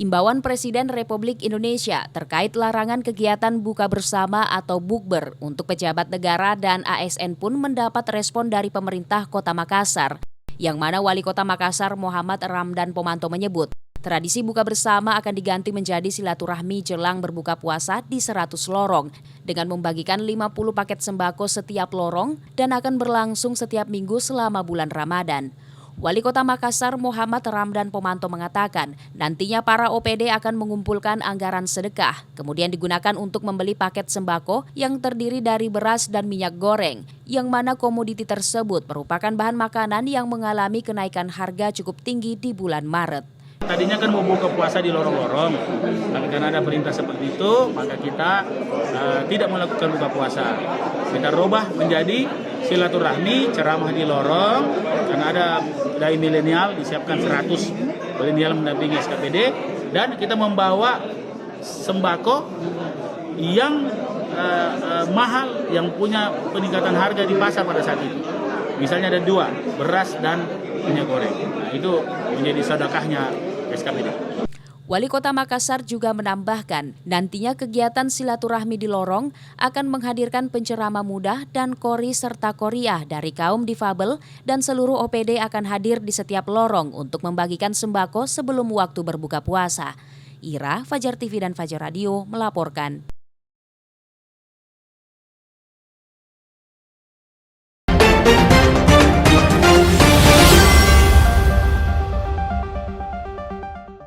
Imbauan Presiden Republik Indonesia terkait larangan kegiatan buka bersama atau bukber untuk pejabat negara dan ASN pun mendapat respon dari pemerintah Kota Makassar, yang mana Wali Kota Makassar Muhammad Ramdan Pomanto menyebut, tradisi buka bersama akan diganti menjadi silaturahmi jelang berbuka puasa di 100 lorong dengan membagikan 50 paket sembako setiap lorong dan akan berlangsung setiap minggu selama bulan Ramadan. Wali Kota Makassar Muhammad Ramdan Pomanto mengatakan nantinya para OPD akan mengumpulkan anggaran sedekah, kemudian digunakan untuk membeli paket sembako yang terdiri dari beras dan minyak goreng, yang mana komoditi tersebut merupakan bahan makanan yang mengalami kenaikan harga cukup tinggi di bulan Maret. Tadinya kan mau buka puasa di lorong-lorong, tapi karena ada perintah seperti itu, maka kita tidak melakukan buka puasa. Kita rubah menjadi silaturahmi, ceramah di lorong, karena ada dari milenial disiapkan 100 milenial mendampingi SKPD, dan kita membawa sembako yang mahal, yang punya peningkatan harga di pasar pada saat itu. Misalnya ada 2, beras dan minyak goreng. Nah, itu menjadi sedekahnya SKPD. Wali Kota Makassar juga menambahkan, nantinya kegiatan silaturahmi di lorong akan menghadirkan penceramah muda dan kori serta koriah dari kaum difabel, dan seluruh OPD akan hadir di setiap lorong untuk membagikan sembako sebelum waktu berbuka puasa. Ira, Fajar TV dan Fajar Radio melaporkan.